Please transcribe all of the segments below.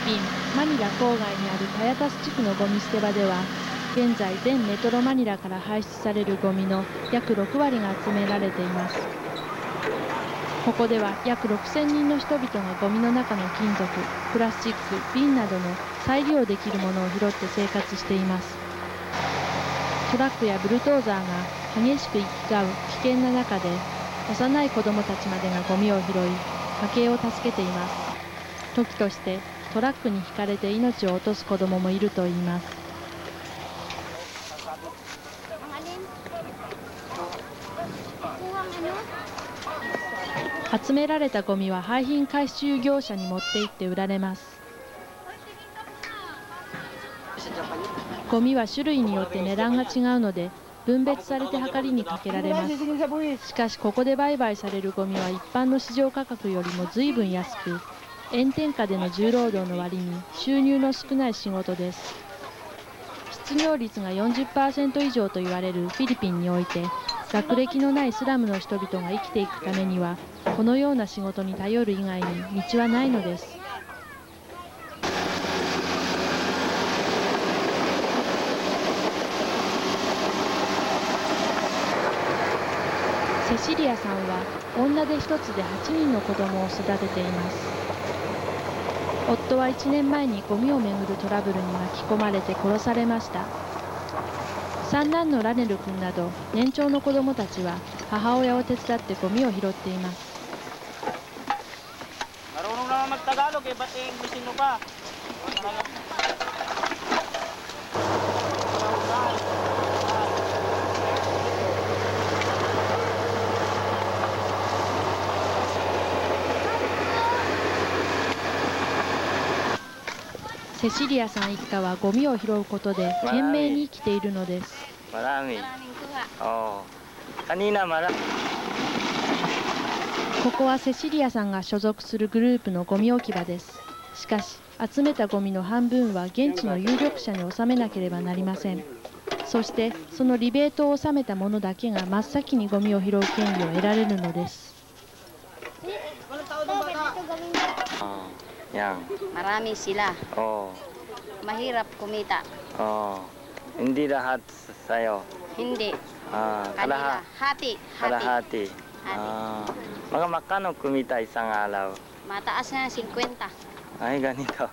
ピン・マニラ郊外にあるパヤタス地区のゴミ捨て場では、現在全メトロマニラから排出されるゴミの約6割が集められています。ここでは約6000人の人々がゴミの中の金属、プラスチック、瓶などの再利用できるものを拾って生活しています。トラックやブルドーザーが激しく行き交う危険な中で、幼い子どもたちまでがゴミを拾い、家計を助けています。時としてトラックにひかれて命を落とす子どももいるといいます。集められたゴミは廃品回収業者に持って行って売られます。ゴミは種類によって値段が違うので、分別されて量りにかけられます。しかしここで売買されるゴミは一般の市場価格よりも随分安く、炎天下での重労働の割に収入の少ない仕事です。失業率が 40% 以上と言われるフィリピンにおいて、学歴のないスラムの人々が生きていくためには、このような仕事に頼る以外に道はないのです。セシリアさんは女手一つで8人の子供を育てています。夫は1年前にゴミをめぐるトラブルに巻き込まれて殺されました。三男のラネル君など年長の子供たちは母親を手伝ってゴミを拾っています。セシリアさん一家はゴミを拾うことで懸命に生きているのです。ここはセシリアさんが所属するグループのゴミ置き場です。しかし集めたゴミの半分は現地の有力者に納めなければなりません。そしてそのリベートを納めた者だけが真っ先にゴミを拾う権利を得られるのです。Marami sila. Mahirap kumita. Hindi lahat sa'yo. Hindi. Kanila. Hati. Kalahati. Mga magkano kumita isang araw? Mataas na 50. Ay, ganito.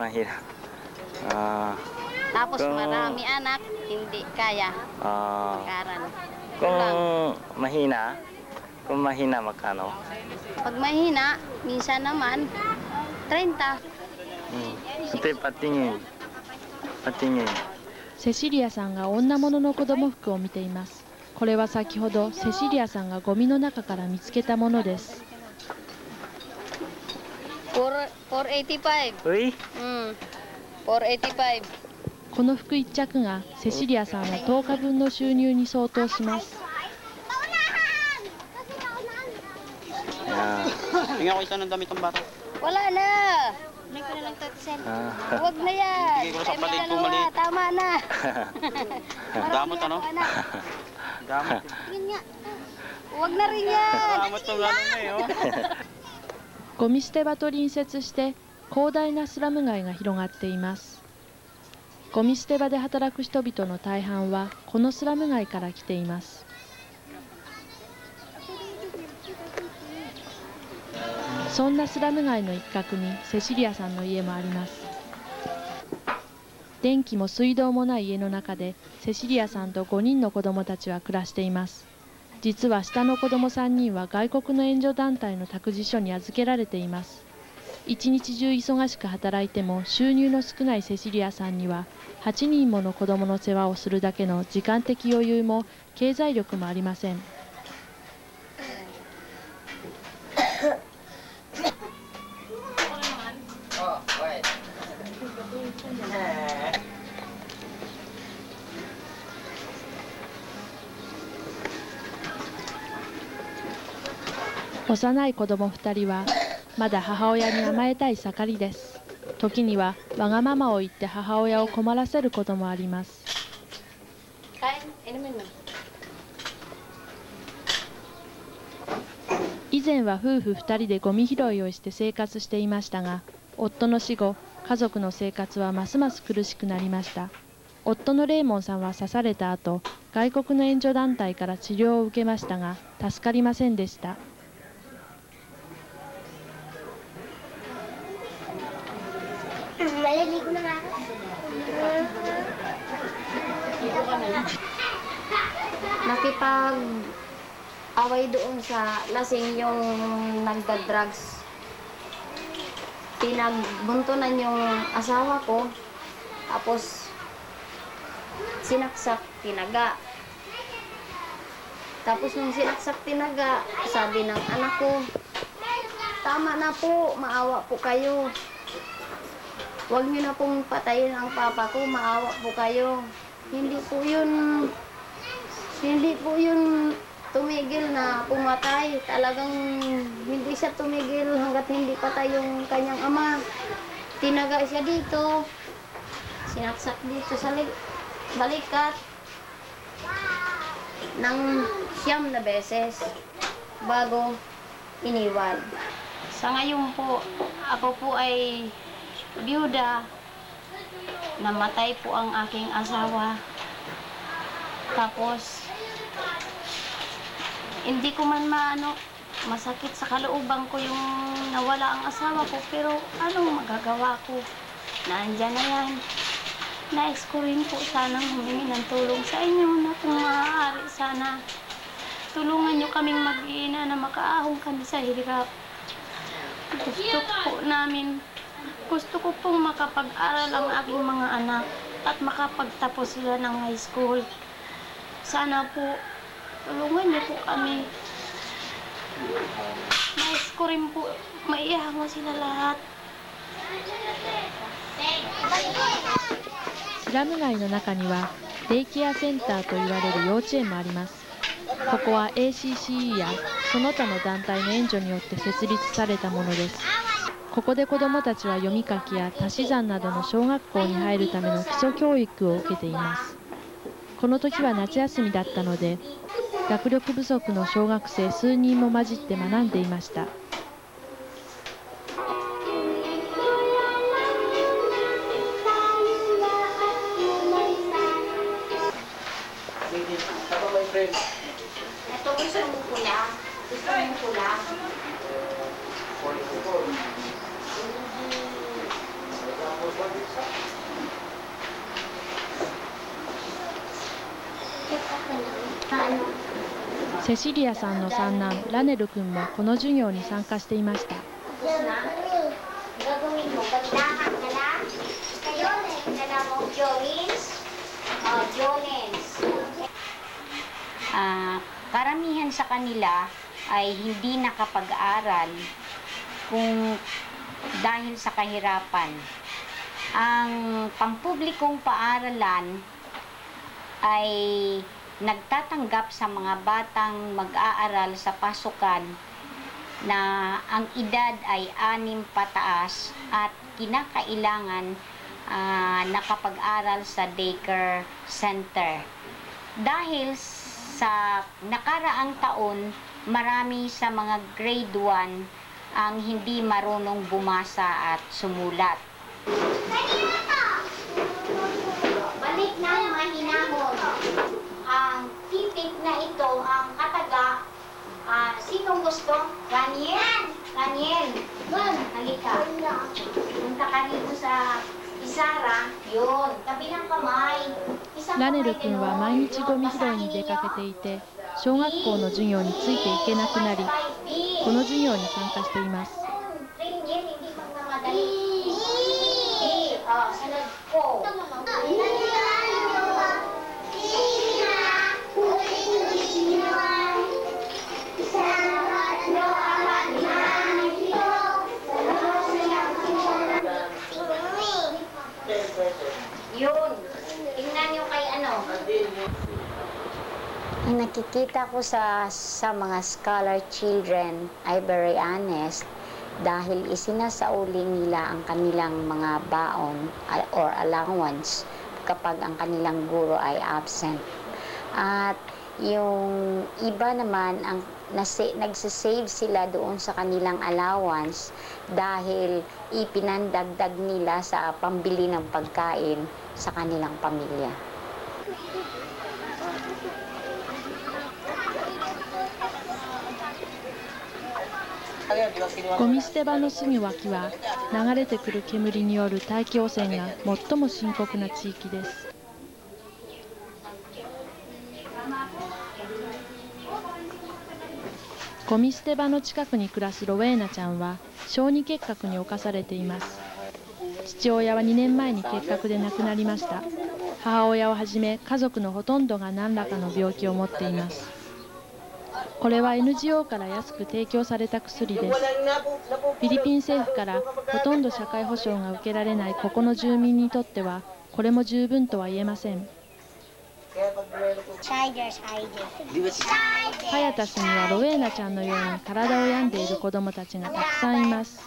Mahirap. Tapos marami anak, hindi kaya. Karan. Kung mahina magkano? Pag mahina, minsan naman 30. セシリアさんが女物の子供服を見ています。これは先ほどセシリアさんがゴミの中から見つけたものです。485. 485. この服1着がセシリアさんの10日分の収入に相当します。Tingnan ko isa ng damit ng bata. Wala na. Hindi ko na lang tatsel. Huwag na yan. Bigay ko na sa palit ko maliit. Tama na. Damot ano? Damot. Yun nga. Huwag na rin yan. Damot to gano'n na eh. ゴミ捨て場と隣接して広大なスラム街が広がっています。ゴミ捨て場で働く人々の大半はこのスラム街から来ています。そんなスラム街の一角にセシリアさんの家もあります。電気も水道もない家の中でセシリアさんと5人の子供たちは暮らしています。実は下の子供3人は外国の援助団体の託児所に預けられています。一日中忙しく働いても収入の少ないセシリアさんには8人もの子供の世話をするだけの時間的余裕も経済力もありません。幼い子供2人はまだ母親に甘えたい盛りです。時にはわがままを言って母親を困らせることもあります。以前は夫婦2人でゴミ拾いをして生活していましたが、夫の死後、家族の生活はますます苦しくなりました。夫のレイモンさんは刺された後、外国の援助団体から治療を受けましたが、助かりませんでした。Nakipag-away doon sa lasing yung nagda-drugs. Pinagbuntunan yung asawa ko, tapos sinaksak, tinaga. Tapos nung sinaksak, tinaga, sabi ng anak ko, tama na po, maawa po kayo. Huwag niyo na pong patayin ang papa ko, maawa po kayo. Hindi po yun tumigil na pumatay. Talagang hindi siya tumigil hanggat hindi patay yung kanyang ama. Tinaga siya dito, sinaksak dito sa balikat ng 9 na beses bago iniwan. Sa ngayon po, ako po ay biyuda. Namatay po ang aking asawa. Tapos, hindi ko man masakit sa kalooban ko yung nawala ang asawa ko, pero anong magagawa ko? Naandyan na yan. Nais ko rin po sanang humingi ng tulong sa inyo na kung maaari sana tulungan nyo kaming mag-iina na makaahon kami sa hirap. Gusto ko pong makapag-aral ang aking mga anak at makapagtapos sila ng high school. Sana po, tulungan niyo po kami. Nais ko rin po, maiyahan sila lahat. スラム街の中にはデイケアセンターと言われる幼稚園もあります。ここは ACCE やその他の団体の援助によって設立されたものです。ここで子どもたちは読み書きや足し算などの小学校に入るための基礎教育を受けています。この時は夏休みだったので、学力不足の小学生数人も混じって学んでいました。セシリアさんの三男ラネル君もこの授業に参加していました。Karamihan sa kanila ay hindi nakapag-aral kung dahil sa kahirapan. Ang pampublikong paaralan ay nagtatanggap sa mga batang mag-aaral sa pasukan na ang edad ay 6 pataas at kinakailangan nakapag-aral sa daycare center. Dahil sa nakaraang taon, marami sa mga grade 1 ang hindi marunong bumasa at sumulat. Balik ng mahinahon. Ang titik na ito, ang kataga, sinong gusto? Raniel! Raniel! Halika. Punta ka dito sa Isara. Yun, kabilang kamay. ラネル君は毎日ゴミ拾いに出かけていて、小学校の授業についていけなくなり、この授業に参加しています。Ang nakikita ko sa mga scholar children ay very honest dahil isinasauli nila ang kanilang mga baon or allowance kapag ang kanilang guro ay absent. At yung iba naman, ang nagsisave sila doon sa kanilang allowance dahil ipinandagdag nila sa pambili ng pagkain sa kanilang pamilya. ゴミ捨て場のすぐ脇は流れてくる煙による大気汚染が最も深刻な地域です。ゴミ捨て場の近くに暮らすロウェーナちゃんは小児結核に侵されています。父親は2年前に結核で亡くなりました。母親をはじめ家族のほとんどが何らかの病気を持っています。これは NGO から安く提供された薬です。フィリピン政府からほとんど社会保障が受けられないここの住民にとってはこれも十分とは言えません。ハヤタスにはロウェーナちゃんのように体を病んでいる子どもたちがたくさんいます。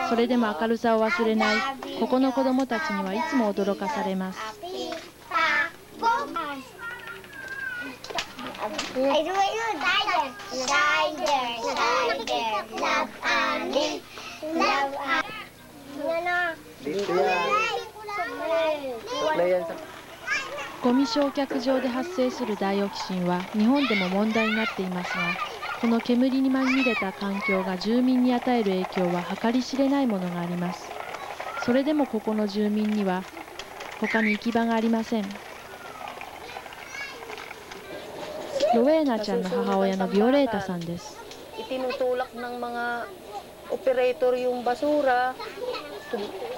それでも明るさを忘れないここの子どもたちにはいつも驚かされます。ゴミ焼却場で発生するダイオキシンは日本でも問題になっていますが、この煙にまみれた環境が住民に与える影響は計り知れないものがあります。それでもここの住民には他に行き場がありません。ロウェーナちゃんの母親のビオレータさんです。Itinutulak ng mga operator yung basura,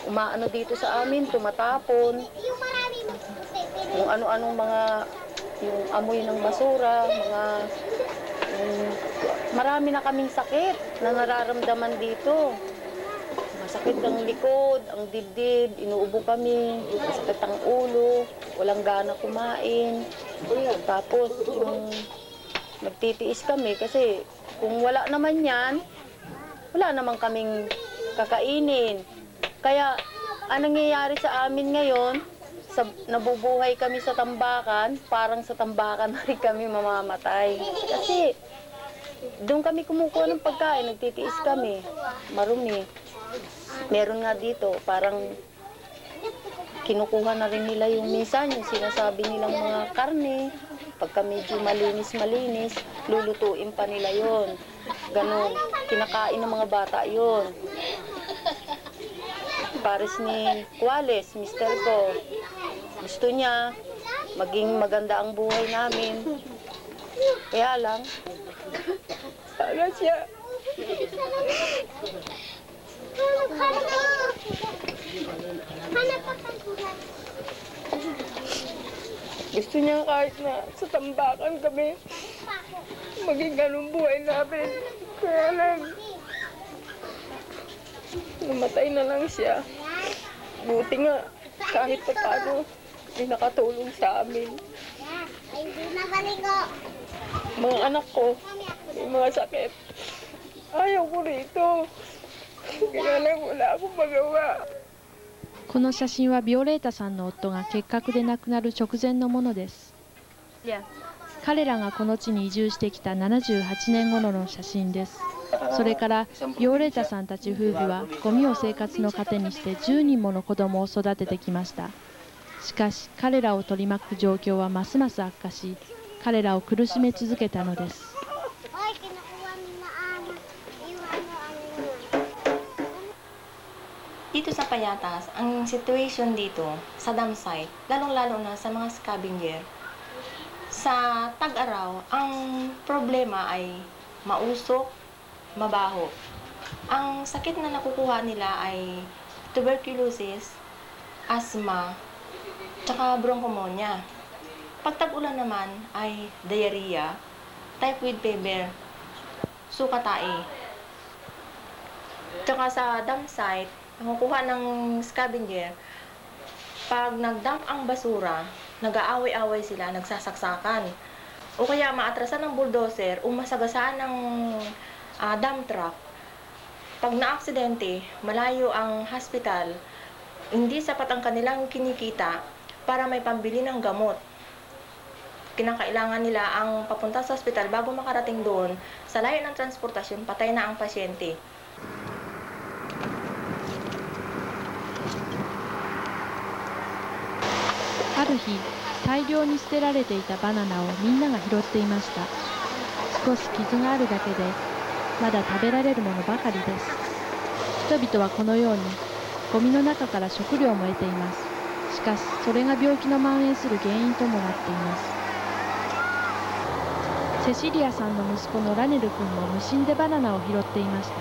umaano dito sa amin, tumatapon, kung ano-anong mga yung amoy ng basura, marami na kaming sakit na nararamdaman dito. Masakit ang likod, ang dibdib, inuubo kami, masakit ang ulo, walang gana kumain. Tapos yung nagtitiis kami kasi kung wala naman yan, wala naman kaming kakainin. Kaya anong nangyayari sa amin ngayon, nabubuhay kami sa tambakan, parang sa tambakan na rin kami mamamatay. Kasi doon kami kumukuha ng pagkain, nagtitiis kami, marumi. Meron nga dito, parang kinukuha na rin nila yung minsan, yung sinasabi nilang mga karne, pagka medyo malinis-malinis, lulutuin pa nila yon. Ganon, kinakain ng mga bata yon. Pares ni Kuales, mister ko, gusto niya, maging maganda ang buhay namin. Kaya lang, sana siya. Gusto niya kahit na sa tambakan kami, maging ganun buhay namin. Kaya lang, namatay na lang siya. Buti nga, kahit pa paano, may nakatulong sa amin. Mga anak ko, may mga sakit. Ayaw ko rito. Kaya lang wala akong magawa. この写真はビオレータさんの夫が結核で亡くなる直前のものです。彼らがこの地に移住してきた78年頃の写真です。それからビオレータさんたち夫婦はゴミを生活の糧にして10人もの子供を育ててきました。しかし彼らを取り巻く状況はますます悪化し、彼らを苦しめ続けたのです。Dito sa Payatas, ang situation dito sa dam site, lalong-lalo na sa mga scavenger, sa tag-araw, ang problema ay mausok, mabaho. Ang sakit na nakukuha nila ay tuberculosis, asthma, tsaka bronchopneumonia. Pag tag-ulan naman ay diarrhea, typhoid fever, suka-tae. Tsaka sa dam site, nakukuha ng scavenger, pag nagdump ang basura, nag-aaway-away sila, nagsasaksakan. O kaya maatrasan ng bulldozer o masagasaan ng dump truck. Pag na-aksidente, malayo ang hospital, hindi sapat ang kanilang kinikita para may pambili ng gamot. kinakailangan nila ang papunta sa ospital bago makarating doon, sa layo ng transportasyon, patay na ang pasyente. ある日、大量に捨てられていたバナナをみんなが拾っていました。少し傷があるだけで、まだ食べられるものばかりです。人々はこのように、ゴミの中から食料も得ています。しかし、それが病気の蔓延する原因ともなっています。セシリアさんの息子のラネル君も無心でバナナを拾っていました。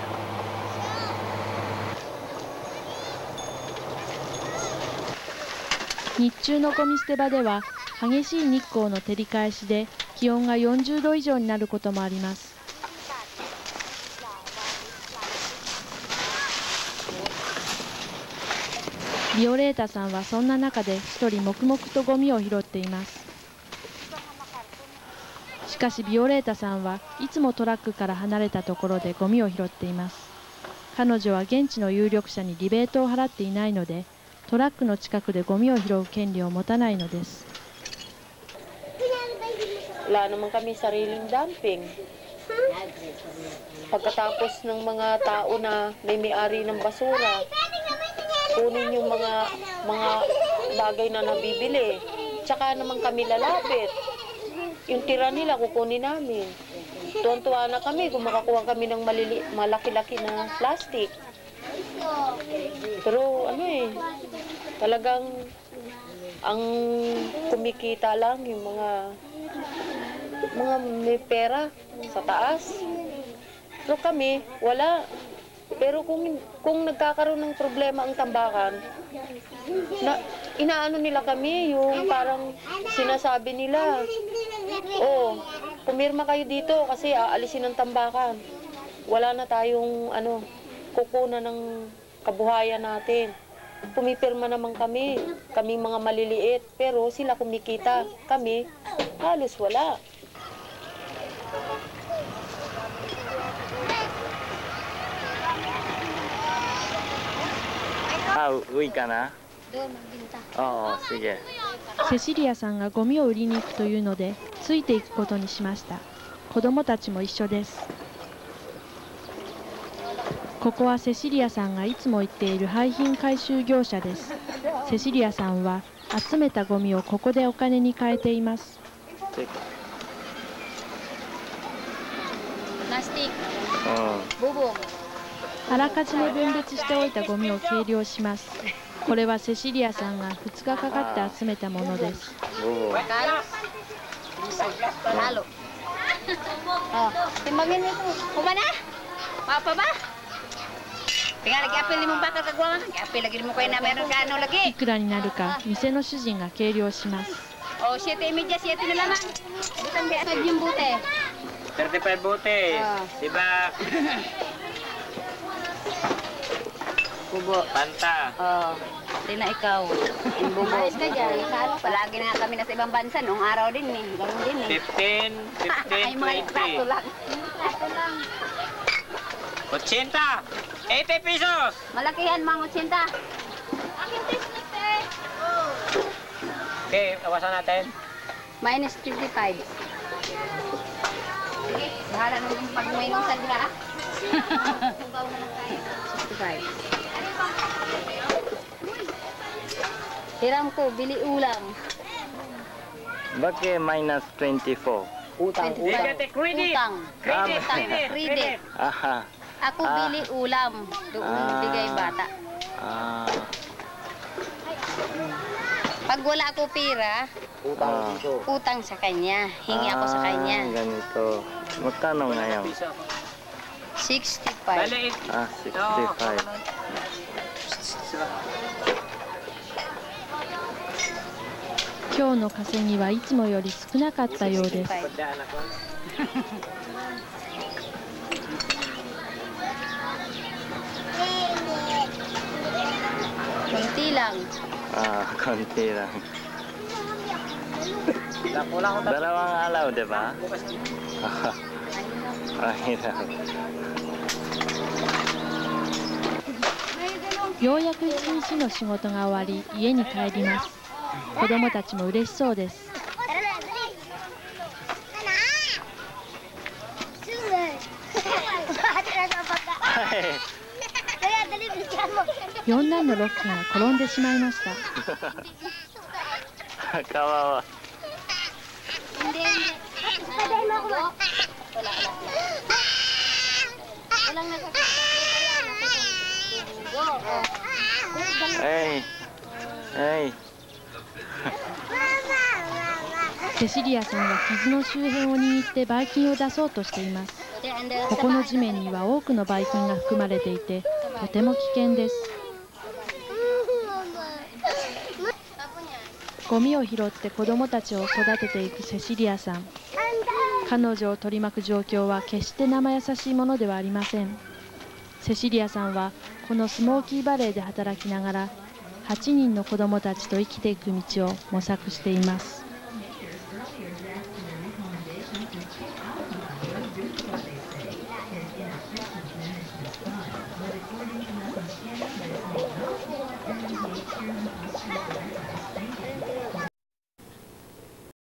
日中のゴミ捨て場では激しい日光の照り返しで気温が40度以上になることもあります。ビオレータさんはそんな中で一人黙々とゴミを拾っています。しかしビオレータさんはいつもトラックから離れたところでゴミを拾っています。彼女は現地の有力者にリベートを払っていないので、トラックの近くでゴミを拾う権利を持たないのです。Wala naman kami sariling dumping. Pagkatapos ng mga tao na may-ari ng basura, kunin yung mga bagay na nabibili. Tsaka naman kami lalapit. Yung tira nila, kukunin namin. Tuwan-tuwa na kami kung makakuha kami ng malaki-laki na plastic. Pero talagang ang kumikita lang yung mga may pera sa taas. Pero kami, wala. Pero kung nagkakaroon ng problema ang tambakan, inaano nila kami, yung parang sinasabi nila, oh, pumirma kayo dito kasi aalisin ang tambakan. Wala na tayong kukunan ng kabuhayan natin. Pumipirma naman kami mga maliliit, pero sila kumikita. Kami, halos wala. Uwi ka na? Oo, sige. セシリアさんがゴミを売りに行くというので、ついていくことにしました。子供たちも一緒です。ここはセシリアさんがいつも行っている廃品回収業者です。セシリアさんは集めたゴミをここでお金に換えています。あらかじめ分別しておいたゴミを計量します。これはセシリアさんが2日かかって集めたものです。いくらになるか店の主人が計量します。35 bote. Diba? Kubo. Panta. Hindi na ikaw. Ayos ka dyan. Palagi na kami nasa ibang bansa. Noong araw din eh. Ganun din eh. 15, 20. 80. 80 pesos. Malakihan mga 80. Okay, awasan natin. Minus 55. Bahala nung pag-uminong sa dila. 65. Hiram ko, bili ulam. Bakit minus 24? Utang. Credit. Aha. Ako bili ulam. Doon bigay bata. Pag wala ako pera, utang sa kanya. Hingi ako sa kanya. Ganito. Magkano ngayon? 65. 65. 今日の稼ぎはいつもより少なかったようです。Kunti lang. Konti lang. Dalawang alaw, di ba? Mahirap. ようやく一日の仕事が終わり、家に帰ります。子供たちも嬉しそうです。四男のロッキーが転んでしまいました。Kawawa. Hey. Hey. セシリアさんは傷の周辺を握ってばい菌を出そうとしています。ここの地面には多くのばい菌が含まれていて、とても危険です。ゴミを拾って子どもたちを育てていくセシリアさん。彼女を取り巻く状況は決して生優しいものではありません。セシリアさんはこのスモーキーバレーで働きながら8人の子どもたちと生きていく道を模索しています。